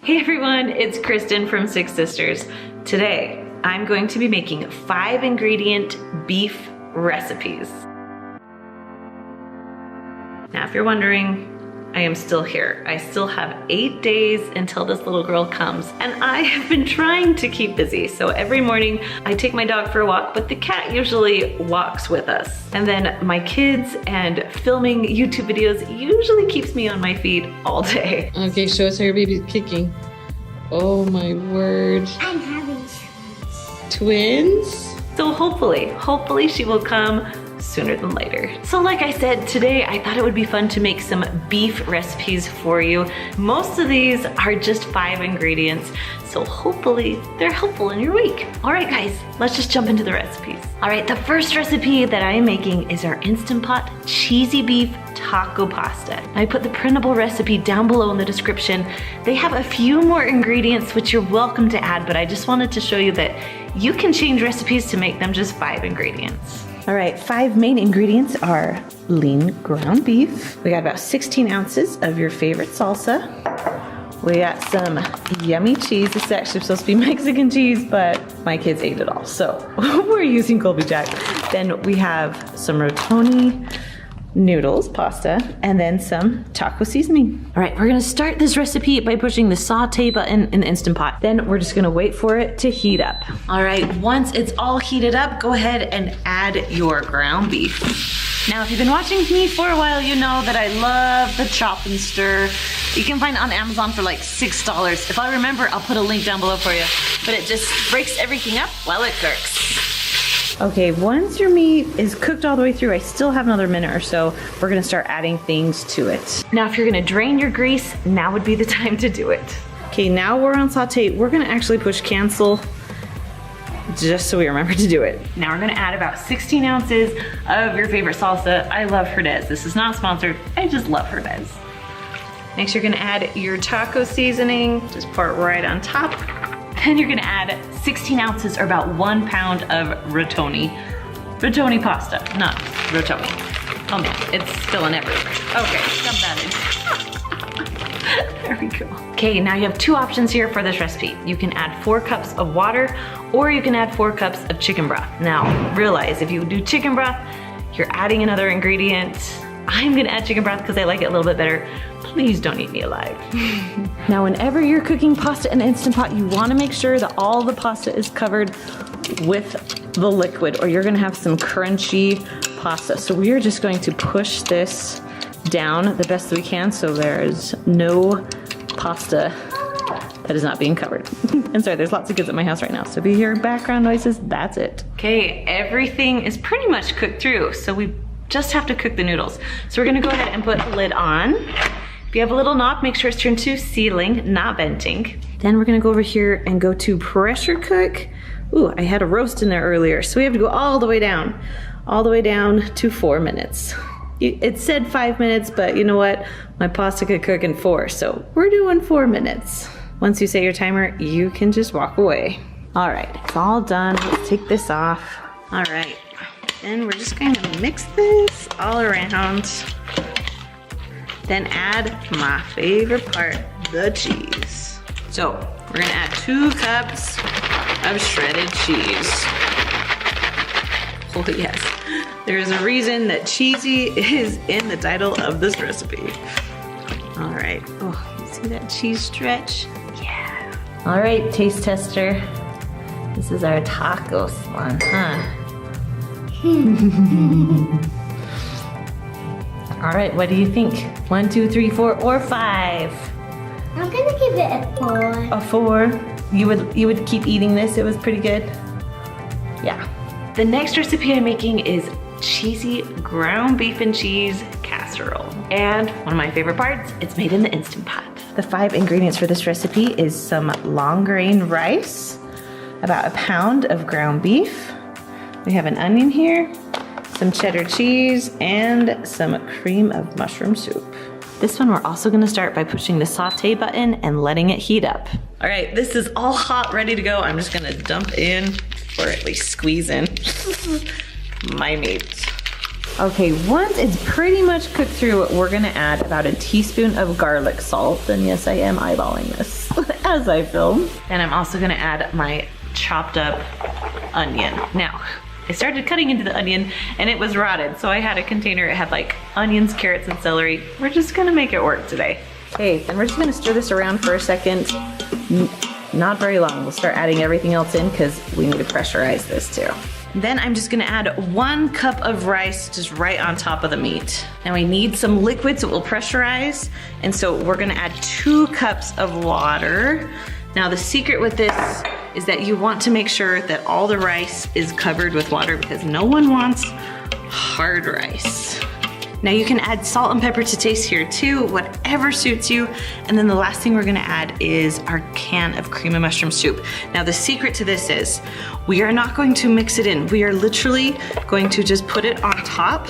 Hey everyone, it's Kristen from Six Sisters. Today, I'm going to be making 5-ingredient beef recipes. Now, if you're wondering, I am still here. I still have 8 days until this little girl comes, and I have been trying to keep busy. So every morning, I take my dog for a walk, but the cat usually walks with us. And then my kids and filming YouTube videos usually keeps me on my feet all day. Okay, show us how your baby's kicking. Oh my word. I'm having Twins? So hopefully she will come sooner than later. So like I said, today I thought it would be fun to make some beef recipes for you. Most of these are just 5 ingredients, so hopefully they're helpful in your week. All right guys, let's just jump into the recipes. All right, the first recipe that I am making is our Instant Pot cheesy beef taco pasta. I put the printable recipe down below in the description. They have a few more ingredients which you're welcome to add, but I just wanted to show you that you can change recipes to make them just 5 ingredients. All right, 5 main ingredients are lean ground beef. We got about 16 ounces of your favorite salsa. We got some yummy cheese. This is actually supposed to be Mexican cheese, but my kids ate it all, so we're using Colby Jack. Then we have some rotoni noodles, pasta, and then some taco seasoning. All right, we're gonna start this recipe by pushing the saute button in the Instant Pot. Then we're just gonna wait for it to heat up. All right, once it's all heated up, go ahead and add your ground beef. Now, if you've been watching me for a while, you know that I love the chop and stir. You can find it on Amazon for like $6. If I remember, I'll put a link down below for you. But it just breaks everything up while it cooks. Okay, once your meat is cooked all the way through, I still have another minute or so, we're gonna start adding things to it. Now, if you're gonna drain your grease, now would be the time to do it. Okay, now we're on saute. We're gonna actually push cancel just so we remember to do it. Now we're gonna add about 16 ounces of your favorite salsa. I love Herdez. This is not sponsored, I just love Herdez. Next, you're gonna add your taco seasoning, just pour it right on top. Then you're gonna add 16 ounces or about 1 pound of rotoni. Rotoni pasta, not rotoni. Oh man, it's spilling everywhere. Okay, dump that in. There we go. Okay, now you have 2 options here for this recipe. You can add 4 cups of water, or you can add 4 cups of chicken broth. Now, realize if you do chicken broth, you're adding another ingredient. I'm gonna add chicken broth because I like it a little bit better. Please don't eat me alive. Now, whenever you're cooking pasta in an Instant Pot, you wanna make sure that all the pasta is covered with the liquid, or you're gonna have some crunchy pasta. So we are just going to push this down the best that we can so there is no pasta that is not being covered. I'm sorry, there's lots of kids at my house right now, so if you hear background noises, that's it. Okay, everything is pretty much cooked through, so we just have to cook the noodles. So we're gonna go ahead and put the lid on. If you have a little knob, make sure it's turned to sealing, not venting. Then we're gonna go over here and go to pressure cook. Ooh, I had a roast in there earlier, so we have to go all the way down to 4 minutes. It said 5 minutes, but you know what? My pasta could cook in 4, so we're doing 4 minutes. Once you set your timer, you can just walk away. All right, it's all done. Let's take this off. All right, then we're just gonna mix this all around. Then add my favorite part, the cheese. So we're gonna add 2 cups of shredded cheese. Oh yes, there's a reason that cheesy is in the title of this recipe. All right, oh, you see that cheese stretch? Yeah. All right, taste tester. This is our tacos one, huh? All right, what do you think? 1, 2, 3, 4, or 5? I'm gonna give it a 4. A 4? You would keep eating this? It was pretty good? Yeah. The next recipe I'm making is cheesy ground beef and cheese casserole. And one of my favorite parts, it's made in the Instant Pot. The 5 ingredients for this recipe is some long grain rice, about 1 pound of ground beef. We have an onion here, some cheddar cheese, and some cream of mushroom soup. This one we're also gonna start by pushing the saute button and letting it heat up. All right, this is all hot, ready to go. I'm just gonna dump in, or at least squeeze in, my meat. Okay, once it's pretty much cooked through, we're gonna add about a teaspoon of garlic salt. And yes, I am eyeballing this. as I film. And I'm also gonna add my chopped up onion. Now, I started cutting into the onion and it was rotted. So I had a container, it had like onions, carrots, and celery. We're just gonna make it work today. Okay, then we're just gonna stir this around for a second. Not very long. We'll start adding everything else in because we need to pressurize this too. Then I'm just gonna add 1 cup of rice just right on top of the meat. Now we need some liquid so it will pressurize. And so we're gonna add 2 cups of water. Now the secret with this is that you want to make sure that all the rice is covered with water because no one wants hard rice. Now you can add salt and pepper to taste here too, whatever suits you. And then the last thing we're gonna add is our can of cream and mushroom soup. Now the secret to this is we are not going to mix it in. We are literally going to just put it on top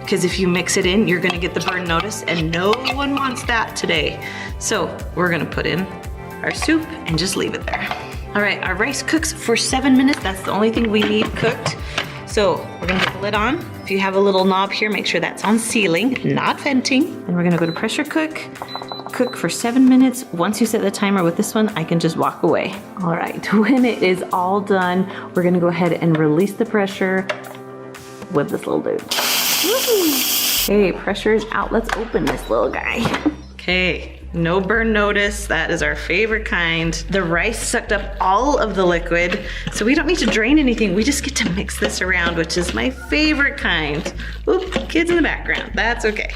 because if you mix it in, you're gonna get the burn notice and no one wants that today. So we're gonna put in our soup and just leave it there. All right, our rice cooks for 7 minutes. That's the only thing we need cooked. So we're gonna put the lid on. If you have a little knob here, make sure that's on sealing, not venting. And we're gonna go to pressure cook. Cook for 7 minutes. Once you set the timer with this one, I can just walk away. All right, when it is all done, we're gonna go ahead and release the pressure with this little dude. Okay, pressure is out. Let's open this little guy. Okay. No burn notice, that is our favorite kind. The rice sucked up all of the liquid, so we don't need to drain anything. We just get to mix this around, which is my favorite kind. Oop, kids in the background, that's okay.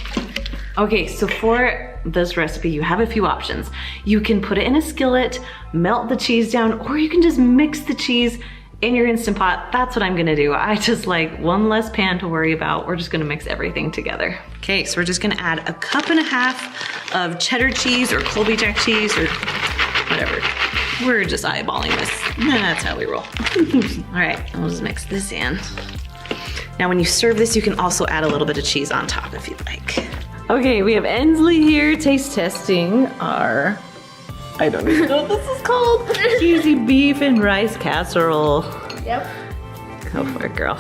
Okay, so for this recipe, you have a few options. You can put it in a skillet, melt the cheese down, or you can just mix the cheese in your Instant Pot. That's what I'm gonna do. I just like 1 less pan to worry about. We're just gonna mix everything together. Okay, so we're just gonna add 1.5 cups of cheddar cheese or Colby Jack cheese or whatever. We're just eyeballing this. That's how we roll. All right, we'll just mix this in. Now when you serve this, you can also add a little bit of cheese on top if you'd like. Okay, we have Ensley here taste testing our, I don't even know what this is called. Cheesy beef and rice casserole. Yep. Go for it, girl.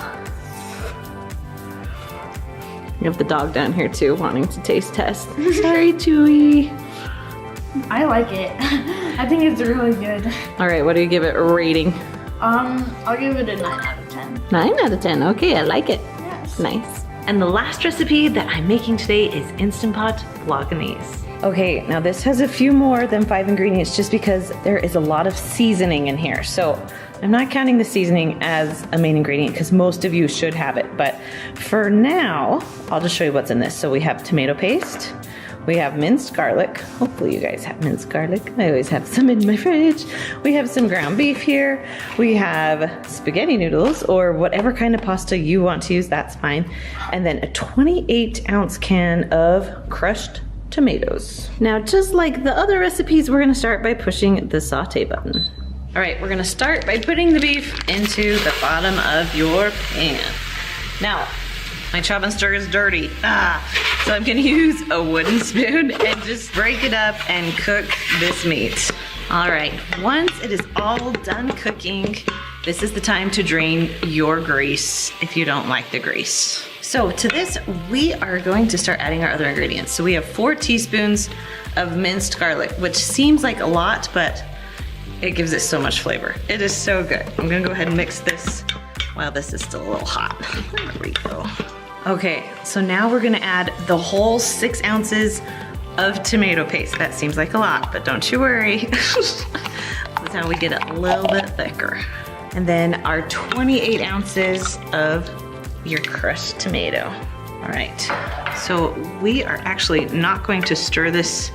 You have the dog down here too, wanting to taste test. Sorry, Chewy. I like it. I think it's really good. All right, what do you give it a rating? I'll give it a 9 out of 10. 9 out of 10, okay, I like it. Yes. Nice. And the last recipe that I'm making today is Instant Pot Bolognese. Okay, now this has a few more than 5 ingredients just because there is a lot of seasoning in here. So I'm not counting the seasoning as a main ingredient because most of you should have it. But for now, I'll just show you what's in this. So we have tomato paste, we have minced garlic. Hopefully you guys have minced garlic. I always have some in my fridge. We have some ground beef here. We have spaghetti noodles or whatever kind of pasta you want to use, that's fine. And then a 28-ounce can of crushed tomatoes. Now, just like the other recipes, we're gonna start by pushing the saute button. All right, we're gonna start by putting the beef into the bottom of your pan. Now, my chop and stir is dirty. So I'm gonna use a wooden spoon and just break it up and cook this meat. All right, once it is all done cooking, this is the time to drain your grease if you don't like the grease. So to this, we are going to start adding our other ingredients. So we have 4 teaspoons of minced garlic, which seems like a lot, but it gives it so much flavor. It is so good. I'm gonna go ahead and mix this while this is still a little hot. There we go. Okay, so now we're gonna add the whole 6 ounces of tomato paste. That seems like a lot, but don't you worry. This is how we get it a little bit thicker. And then our 28 ounces of your crushed tomato. All right, so we are actually not going to stir this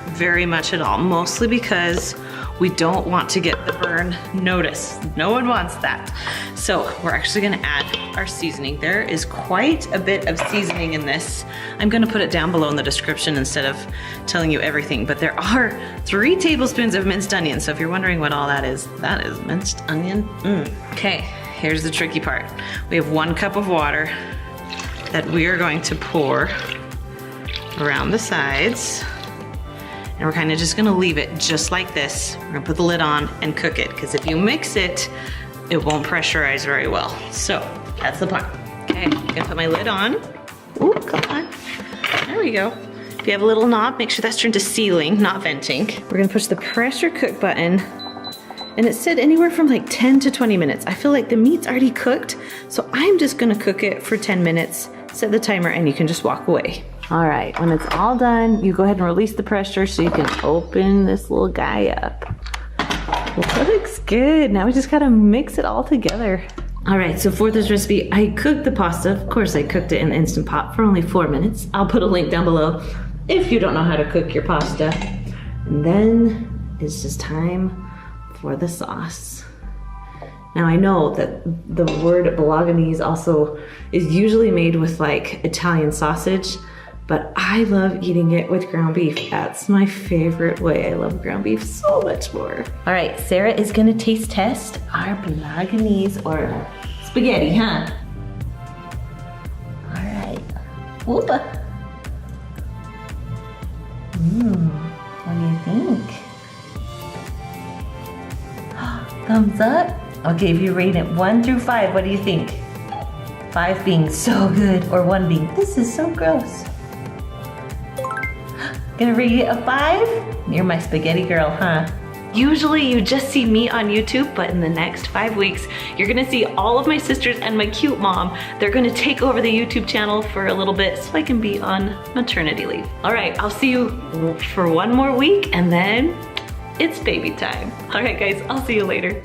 very much at all, mostly because we don't want to get the burn notice. No one wants that. So we're actually gonna add our seasoning. There is quite a bit of seasoning in this. I'm gonna put it down below in the description instead of telling you everything, but there are 3 tablespoons of minced onion. So if you're wondering what all that is minced onion. Okay, here's the tricky part. We have 1 cup of water that we are going to pour around the sides. And we're kind of just gonna leave it just like this. We're gonna put the lid on and cook it, because if you mix it, it won't pressurize very well. So that's the plan. Okay, I'm gonna put my lid on. Ooh, come on. There we go. If you have a little knob, make sure that's turned to sealing, not venting. We're gonna push the pressure cook button, and it said anywhere from like 10 to 20 minutes. I feel like the meat's already cooked, so I'm just gonna cook it for 10 minutes, set the timer, and you can just walk away. All right, when it's all done, you go ahead and release the pressure so you can open this little guy up. Well, looks good. Now we just gotta mix it all together. All right, so for this recipe, I cooked the pasta. Of course, I cooked it in the Instant Pot for only 4 minutes. I'll put a link down below if you don't know how to cook your pasta. And then it's just time for the sauce. Now I know that the word bolognese also is usually made with like Italian sausage, but I love eating it with ground beef. That's my favorite way. I love ground beef so much more. All right, Sarah is gonna taste test our bolognese or spaghetti, huh? All right, whoopa. What do you think? Thumbs up? Okay, if you rate it 1 through 5, what do you think? 5 being so good, or 1 being, this is so gross. Gonna rate it a 5? You're my spaghetti girl, huh? Usually you just see me on YouTube, but in the next 5 weeks, you're gonna see all of my sisters and my cute mom. They're gonna take over the YouTube channel for a little bit so I can be on maternity leave. All right, I'll see you for 1 more week and then it's baby time. All right guys, I'll see you later.